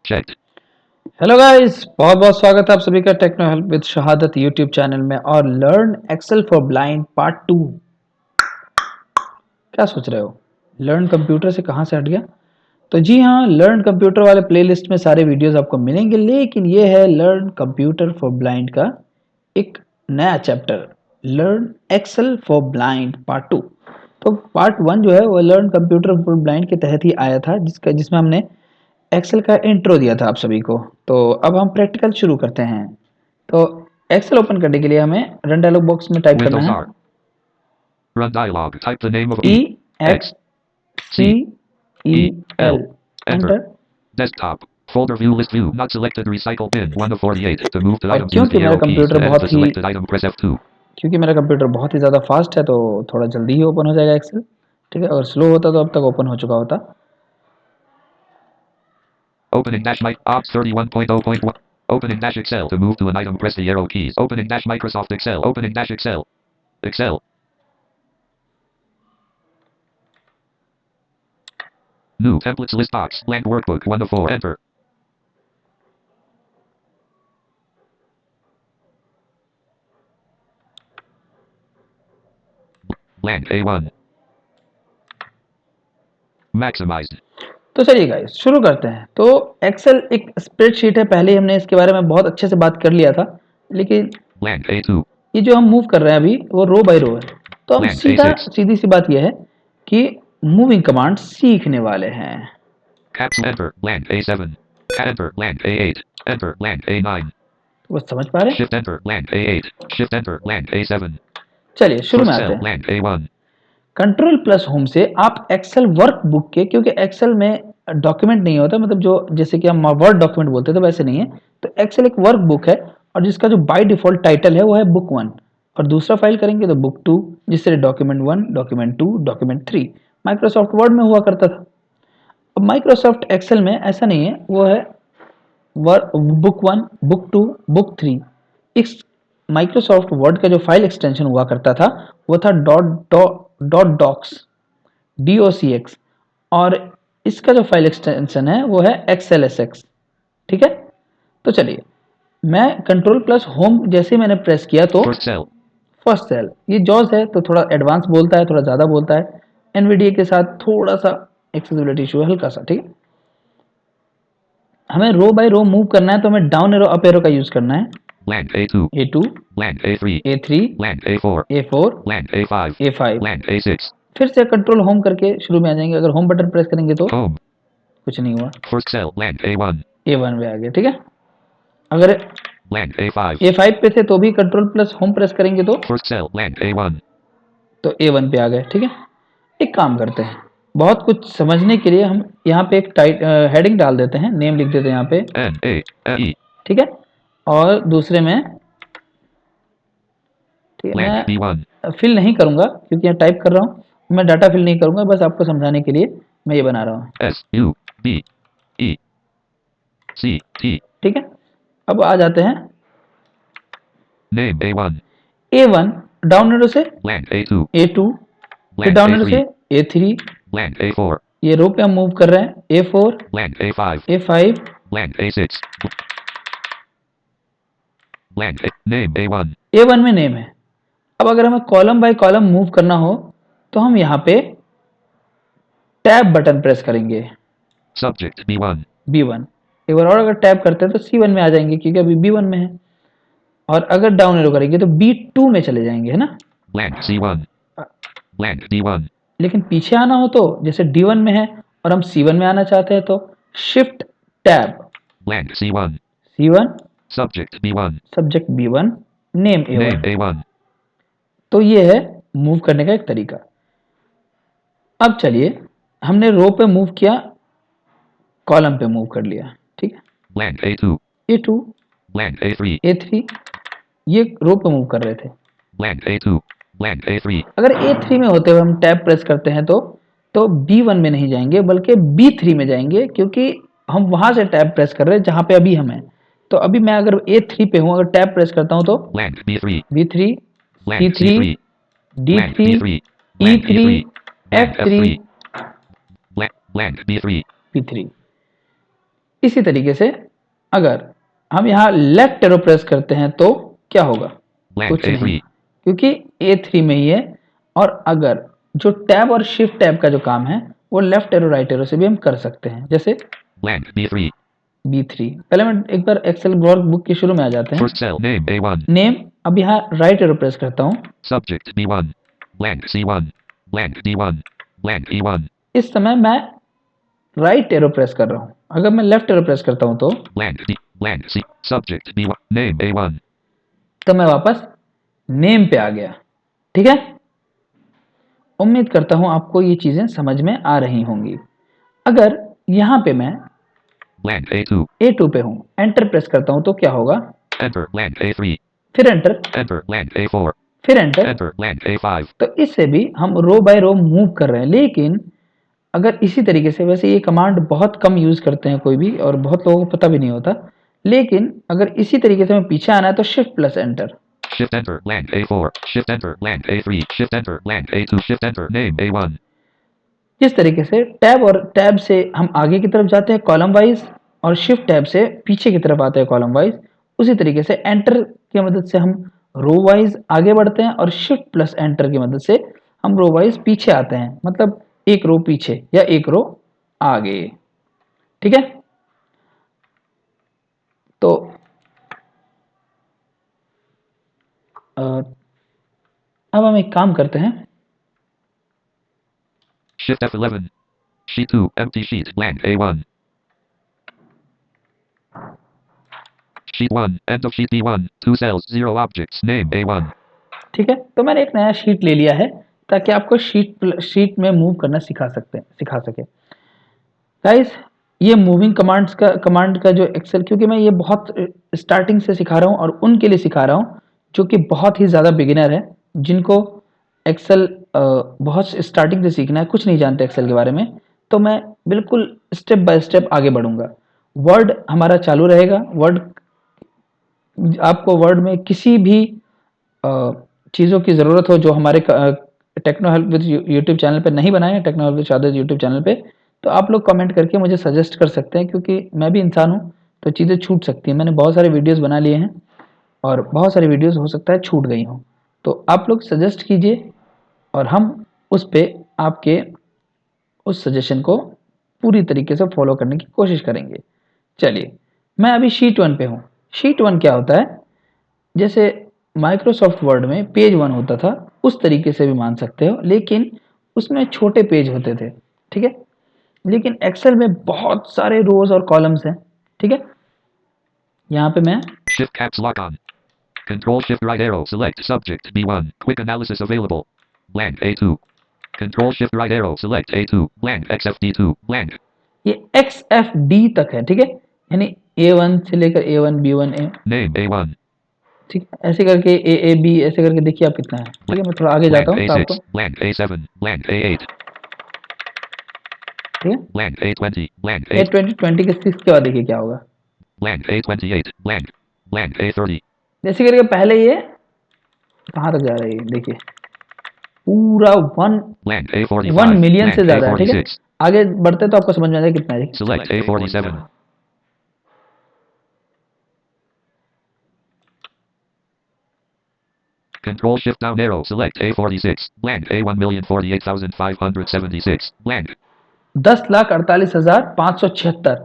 Checked. Hello guys, बहुत बहुत स्वागत है आप सभी का techno help with Shahadat YouTube channel में। और learn Excel for blind part 2। क्या सोच रहे हो, लर्न कंप्यूटर से कहाँ से हट गया? तो जी हाँ, लर्न कंप्यूटर वाले प्लेलिस्ट में सारे वीडियोस आपको मिलेंगे, लेकिन ये है लर्न कंप्यूटर फॉर ब्लाइंड का एक नया chapter, learn Excel for blind part 2। तो पार्ट 1 जो है वो लर्न कंप्यूटर फॉर ब्लाइंड के तहत ही आया था, जिसमें हमने एक्सेल का इंट्रो दिया था आप सभी को। तो अब हम प्रैक्टिकल शुरू करते हैं। तो एक्सेल ओपन करने के लिए हमें रन डायलॉग बॉक्स में टाइप करना Windows है R. Run dialog. Type the name of E E. X X. C C. E E. L, L. Enter. Enter. Desktop. Folder view list view. Not selected. Recycle bin. 1 of 48. To move to और items, use क्योंकि the मेरा arrow keys. Computer To edit बहुत the he selected item, press F2. क्योंकि मेरा computer बहुत ही ज़्यादा fast है, तो थोड़ा जल्दी ही ओपन हो जाएगा एक्सेल। ठीक है, अगर स्लो होता तो अब तक ओपन हो चुका होता। Opening dash mic. Ops 31.0.1. Opening dash Excel. To move to an item, press the arrow keys. Opening dash Microsoft Excel. Opening dash Excel. Excel. New templates list box. Blank workbook. 1 of 4. Enter. Blank A1. Maximized. तो चलिए guys, शुरू करते हैं। तो Excel एक spreadsheet है, पहले ही हमने इसके बारे में बहुत अच्छे से बात कर लिया था, लेकिन Blank A2. ये जो हम मूव कर रहे हैं अभी वो रो बाय रो है। तो हम Blank A6. सीधी सी बात यह है कि मूविंग कमांड सीखने वाले हैं। Caps enter. Blank A7. Enter. Blank A8. Enter. Blank A9. तो बस समझ पा रहे हैं? Shift enter. Blank A8. Shift enter. Blank A7. चलिए शुरू में First आते cell. हैं। Blank A1. Control plus home से आप एक्सेल वर्कबुक के, क्योंकि एक्सेल में डॉक्यूमेंट नहीं होता, मतलब जो जैसे कि हम वर्ड डॉक्यूमेंट बोलते हैं तो वैसे नहीं है। तो एक्सेल एक वर्कबुक है, और जिसका जो बाय डिफॉल्ट टाइटल है वो है बुक 1। और दूसरा फाइल करेंगे तो बुक 2, जिससे document 1, document 2, document 3 Microsoft word में हुआ करता था। अब माइक्रोसॉफ्ट एक्सेल में ऐसा नहीं है, वो है बुक 1, बुक 2, बुक 3। इस माइक्रोसॉफ्ट वर्ड का जो फाइल एक्सटेंशन हुआ करता था वो था डॉट डॉक्स, DOCX। और इसका जो फाइल एक्सटेंशन है वो है XLSX। ठीक है, तो चलिए, मैं कंट्रोल प्लस होम जैसे ही मैंने प्रेस किया तो First cell. फर्स्ट सेल, ये जॉस है तो थोड़ा एडवांस बोलता है, थोड़ा ज़्यादा बोलता है। एनवीडीए के साथ थोड़ा सा एक्सेसिबिलिटी इशू है, हल्का सा। ठीक है, हमें रो बाय रो मूव करना है, तो हमें डाउन एरो अप एरो का यूज करना है। Blank A2. A2, Blank A3. A3, Blank A4. A4, Blank A5. A5। Blank A6. फिर से कंट्रोल होम करके शुरू में आ जाएंगे। अगर होम बटन प्रेस करेंगे तो Home. कुछ नहीं हुआ, First cell. Blank A1. A1 पे आ गया। ठीक है, अगर Blank A5. A5 पे थे तो भी कंट्रोल प्लस होम प्रेस करेंगे तो First cell. Blank A1. A1 पे आ गए। ठीक है, एक काम करते हैं, बहुत कुछ समझने के लिए हम यहाँ पे एक हेडिंग डाल देते हैं, नेम लिख देते हैं यहाँ पे। N A N E. ठीक है, और दूसरे में, ठीक है, Blank मैं B1. फिल नहीं करूँगा क्योंकि यहाँ टाइप कर रहा हूँ, मैं डाटा फिल नहीं करूँगा, बस आपको समझाने के लिए मैं ये बना रहा हूँ। S U B E C T. ठीक है, अब आ जाते हैं Name A1. A1, down arrow से Blank A2. A2, फिर Blank डाउन एरो से A3. A3, Blank A4. ये रो पे हम मूव कर रहे हैं। A4, Blank A5. A5, Blank A6. Blank A. Name A1. A1 में नेम है। अब अगर हमें कॉलम बाय कॉलम मूव करना हो तो हम यहाँ पे टैब बटन प्रेस करेंगे। Subject B1. B1, एक बार और अगर टैब करते हैं तो C1 में आ जाएंगे, क्योंकि अभी B1 में है। और अगर डाउन एरो करेंगे तो B2 में चले जाएंगे, है ना। Blank C1. Blank D1. लेकिन पीछे आना हो तो, जैसे D1 में है और हम C1 में आना चाहते हैं तो shift tab, Blank C1. C1, Subject B1. Subject B1, name Name A1। A1. तो ये है मूव करने का एक तरीका। अब चलिए, हमने रो पे मूव किया, कॉलम पे मूव कर लिया। ठीक है, Blank A2. A2, Blank A3. A3, ये रो पे मूव कर रहे थे। Blank A2. Blank A3. अगर A3 में होते हुए हम टैब प्रेस करते हैं तो B1 में नहीं जाएंगे बल्कि B3 में जाएंगे, क्योंकि हम वहां से टैब प्रेस कर रहे हैं जहां पे अभी हम हैं। तो अभी मैं अगर A3 पे हूं, अगर टैब प्रेस करता हूं तो Blank B3. B3, Blank C3, C3. Blank D3, B3. Blank E3, E3. Blank F3, F3. Blank B3. P3। इसी तरीके से अगर हम यहाँ लेफ्ट एरो प्रेस करते हैं तो क्या होगा? Blank कुछ नहीं, A3. क्योंकि A3 में ही है। और अगर जो टैब और शिफ्ट टैब का जो काम है वो लेफ्ट एरो राइट एरो से भी हम कर सकते हैं, जैसे Blank B3. B3। पहले मैं एक बार एक्सेल वर्कबुक के शुरू में आ जाते हैं। First cell name A1. Name, अब यहाँ राइट एरो प्रेस करता हूँ। Subject B1. Blank C1. Blank D1. Blank E1. इस समय मैं राइट एरो प्रेस कर रहा हूँ। अगर मैं लेफ्ट एरो प्रेस करता हूँ तो Blank D. Blank C. Subject B1. Name A1. मैं वापस नेम पे आ गया। ठीक है, उम्मीद करता हूं आपको ये चीजें समझ में आ रही होंगी। अगर यहाँ पे मैं Blank A2. A2 पे हूँ, एंटर प्रेस करता हूँ तो क्या होगा? Enter blank A3. फिर एंटर, Enter blank A4. फिर एंटर। Enter blank A5. तो इससे भी हम रो बाय रो मूव कर रहे हैं। लेकिन अगर इसी तरीके से, वैसे ये कमांड बहुत कम यूज करते हैं कोई भी, और बहुत लोगों को पता भी नहीं होता, लेकिन अगर इसी तरीके से हमें पीछे आना है तो shift plus enter. Shift enter blank A4. Shift enter blank A3. Shift enter blank A2. Shift enter name A1. इस तरीके से टैब और टैब से हम आगे की तरफ जाते हैं कॉलम वाइज, और शिफ्ट टैब से पीछे की तरफ आते हैं कॉलम वाइज। उसी तरीके से एंटर की मदद से हम रो वाइज आगे बढ़ते हैं, और शिफ्ट प्लस एंटर की मदद से हम रो वाइज पीछे आते हैं, मतलब एक रो पीछे या एक रो आगे। ठीक है, तो अब हम एक काम करते हैं। Shift F11. Sheet 2. Empty sheet blank A1. Sheet 1. End of sheet B1. 2 cells. 0 objects. Name A1. ठीक है, तो मैंने एक नया शीट ले लिया है ताकि आपको शीट में मूव करना सिखा सके। गाइस, ये मूविंग कमांड का जो एक्सेल, क्योंकि मैं ये बहुत स्टार्टिंग से सिखा रहा हूँ और उनके लिए सिखा रहा हूँ जो कि बहुत ही ज़्यादा बिगिनर है, जिनको एक्सेल बहुत स्टार्टिंग से सीखना है, कुछ नहीं जानते एक्सेल के बारे में, तो मैं बिल्कुल स्टेप बाय स्टेप आगे बढ़ूंगा। वर्ड हमारा चालू रहेगा। वर्ड, आपको वर्ड में किसी भी चीज़ों की ज़रूरत हो जो हमारे techno help with YouTube channel पे नहीं बनाए हैं, techno help with Shadid YouTube channel पे, तो आप लोग कमेंट करके मुझे सजेस्ट कर सकते हैं, क्योंकि मैं भी इंसान हूँ तो चीज़ें छूट सकती हैं। मैंने बहुत सारे वीडियोस बना लिए हैं और बहुत सारी वीडियोस हो सकता है छूट गई हों, तो आप लोग सजेस्ट कीजिए और हम उस पे आपके उस सजेशन को पूरी तरीके से फॉलो करने की कोशिश करेंगे। चलिए, मैं अभी शीट 1 पे हूँ। शीट 1 क्या होता है? जैसे माइक्रोसॉफ्ट वर्ड में पेज 1 होता था, उस तरीके से भी मान सकते हो, लेकिन उसमें छोटे पेज होते थे। ठीक है, लेकिन एक्सेल में बहुत सारे रोज और कॉलम्स हैं। ठीक है, यहाँ पे मैं Shift caps lock on. Control shift right arrow. Select subject B1. Quick analysis available. Blank A2. Control shift right arrow. Select A2. Blank XFD2. Blank. ये XFD तक है। ठीक है, यानी A1 से लेकर A1 B1 A, Name A1. ठीक है, ऐसे करके AAB, ऐसे करके देखिए आप कितना है। ठीक है, मैं थोड़ा आगे Blank जाता हूँ तो आपको, A6. Blank A7. Blank A8. ठीक है, Blank A20. Blank A. A20 के 6 के बाद देखिए क्या होगा। Blank A28. Blank. Blank A30. जैसे करके पहले ये कहाँ तक जा रहा है, ये देखिए पूरा Blank A45. 1 मिलियन से Blank ज्यादा है। ठीक है, A46. आगे बढ़ते तो आपको समझ में आ जाएगा कितना है। Select A47. Control shift down arrow. Select A46. Blank A1,048,576. Blank. 10,48,576।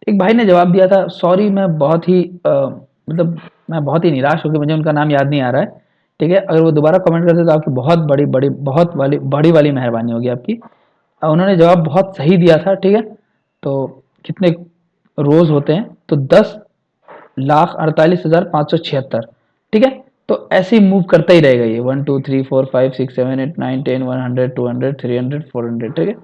एक भाई ने जवाब दिया था, सॉरी मैं बहुत ही मतलब मैं बहुत ही निराश हो गया, मुझे उनका नाम याद नहीं आ रहा है। ठीक है, अगर वो दोबारा कमेंट करते तो आपकी बहुत बड़ी वाली मेहरबानी होगी आपकी। उन्होंने जवाब बहुत सही दिया था। ठीक है, तो कितने रोज होते हैं? तो 10,48,576। ठीक है, तो ऐसे ही मूव करता ही रहेगा ये, 1 2 3 4 5 6 7 8 9 10 100 200 300 400। ठीक है,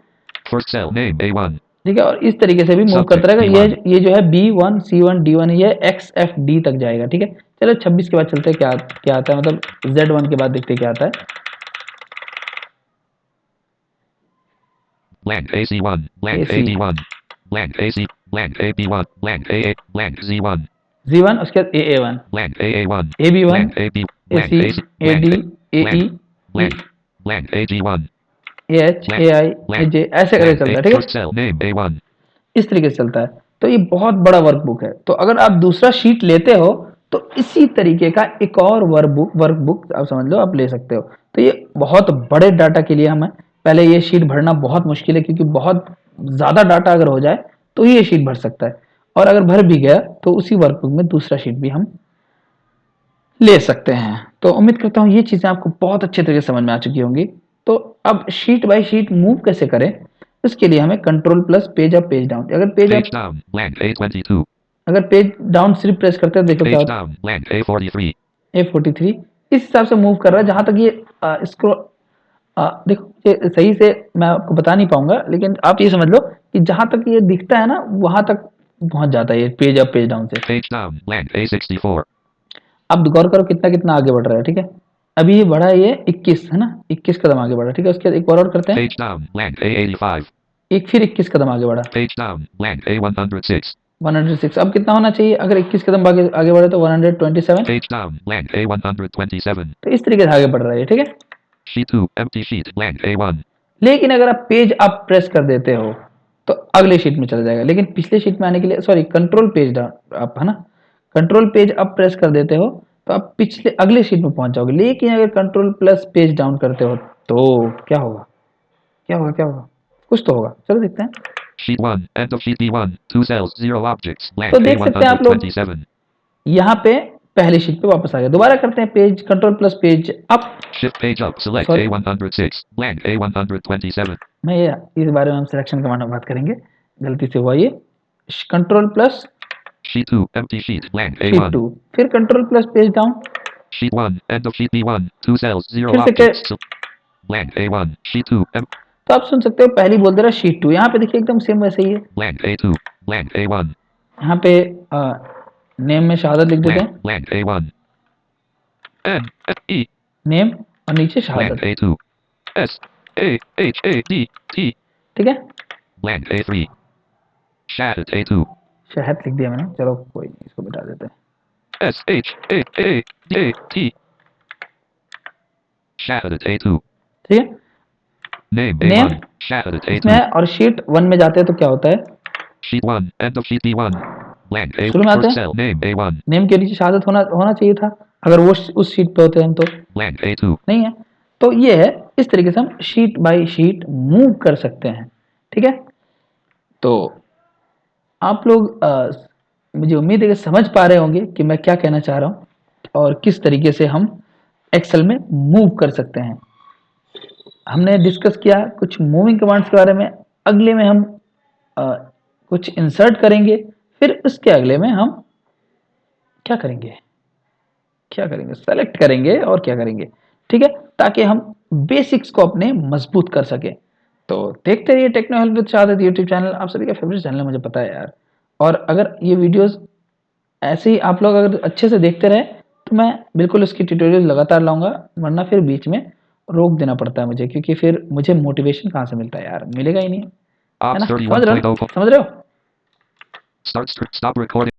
First cell name A1. ठीक है, और इस तरीके से भी मूव करता रहेगा। ये जो है B1 C1 D1, ये XFD तक जाएगा। ठीक है, चलो 26 के बाद चलते हैं, क्या आता है, मतलब Z1 के बाद देखते हैं क्या आता है। Blank AC1. Blank AC, AB1. Blank AC. Blank AB1. Blank AA. Blank Z1. Z1, उसके बाद AA1, Blank AA1. AB1, Blank AB. Blank AC, AC. AD, AE, Blank. Blank AG1. AH, AI, AJ, ऐसे करके चलता है। ठीक है, First cell name A1. इस तरीके से चलता है। तो ये बहुत बड़ा वर्कबुक है। तो अगर आप दूसरा शीट लेते हो तो इसी तरीके का एक और वर्कबुक आप समझ लो आप ले सकते हो। तो ये बहुत बड़े डाटा के लिए हमें पहले ये शीट भरना बहुत मुश्किल है, क्योंकि बहुत ज़्यादा डाटा अगर हो जाए तो ये शीट भर सकता है, और अगर भर भी गया तो उसी वर्कबुक में दूसरा शीट भी हम ले सकते हैं। तो उम्मीद करता हूँ ये चीज़ें आपको बहुत अच्छे तरीके से समझ में आ चुकी होंगी। तो अब शीट बाय शीट मूव कैसे करें, इसके लिए हमें control plus page up page down, अगर page Page up down, blank A22. अगर पेज डाउन सिर्फ प्रेस करते हैं देखो क्या Page होता down, blank A43. है, A43 इस हिसाब से मूव कर रहा है जहां तक ये इसको देखो ये सही से मैं आपको बता नहीं पाऊंगा, लेकिन आप ये समझ लो कि जहां तक ये दिखता है ना वहां तक पहुंच जाता है ये पेज अप पेज डाउन से। Page down, blank A64. अब गौर करो कितना कितना आगे बढ़ रहा है, ठीक है। अभी ये बढ़ा है ये 21 है ना, 21 कदम आगे बढ़ा, ठीक है। उसके बाद एक और करते हैं, Page down, blank A85. एक फिर 21 कदम आगे बढ़ा, Page down, blank A106. 106। अब कितना होना चाहिए, अगर 21 कदम आगे आगे बढ़े तो 127। Page down, blank A127. तो इस तरीके से आगे बढ़ रहा है, ठीक है। Sheet 2, empty sheet, blank A1. लेकिन अगर आप पेज अप प्रेस कर देते हो तो अगले शीट में चला जाएगा, लेकिन पिछले शीट में आने के लिए sorry control page down up है ना, कंट्रोल पेज अप प्रेस कर देते हो तो आप पिछले अगले शीट में पहुंच जाओगे। लेकिन अगर कंट्रोल प्लस पेज डाउन करते हो तो क्या होगा, क्या होगा, क्या होगा, कुछ तो होगा, चलो देखते हैं। Sheet 1, end of sheet B1, 2 cells, 0 objects, blank तो देख सकते हैं आप लोग A127. यहाँ पे पहली शीट पे वापस आ गए। दोबारा करते हैं, page control plus page up, Shift page up, select sorry A106, blank A127. मैं ये इस बारे में हम सिलेक्शन कमांड में बात करेंगे, गलती से हुआ ये। Control plus Sheet 2, empty sheet, blank sheet A1. 2, फिर control plus page down, Sheet 1, end of sheet B1, 2 cells, 0 फिर से objects, blank A1. Sheet 2, तो आप सुन सकते हो पहली बोल दे रहा शीट 2, यहाँ पे देखिए एकदम सेम वैसे ही है। blank A2, blank A1, यहाँ पे नेम में शहादत लिख देते हैं, blank A1. N, F, E, name और नीचे blank शहादत, A2. S, A, H, A, D, T, ठीक है। blank A3. Shahid A2. शहद लिख दिया मैंने, चलो कोई नहीं, इसको बिठा देते हैं। S, H, A, A, D, A, T. Shahid A2. ठीक है, Name नेम A1. Shahid इसमें A2. है, और शीट 1 में जाते हैं तो क्या होता है, Sheet 1, end of sheet B1. Blank A, शुरू में आते first हैं, cell, name A1. नेम के नीचे शहादत होना होना चाहिए था, अगर वो उस शीट पे होते हम तो Blank A2. नहीं है। तो ये है, इस तरीके से हम शीट बाय शीट मूव कर सकते हैं, ठीक है। तो आप लोग मुझे उम्मीद है कि समझ पा रहे होंगे कि मैं क्या कहना चाह रहा हूँ और किस तरीके से हम एक्सेल में मूव कर सकते हैं। हमने डिस्कस किया कुछ मूविंग कमांड्स के बारे में, अगले में हम कुछ इंसर्ट करेंगे, फिर उसके अगले में हम क्या करेंगे, क्या करेंगे, सेलेक्ट करेंगे और क्या करेंगे, ठीक है, ताकि हम बेसिक्स को अपने मजबूत कर सके। तो देखते रहिए techno help with Shahadat YouTube channel, आप सभी का फेवरेट चैनल है, मुझे पता है यार। और अगर ये वीडियोस ऐसे ही आप लोग अगर अच्छे से देखते रहे तो मैं बिल्कुल उसकी ट्यूटोरियल लगातार लाऊंगा, वरना फिर बीच में रोक देना पड़ता है मुझे, क्योंकि फिर मुझे मोटिवेशन कहाँ से मिलता है यार, मिलेगा ही नहीं, है Ops ना, 31.04. समझ रहे हो। Stop recording.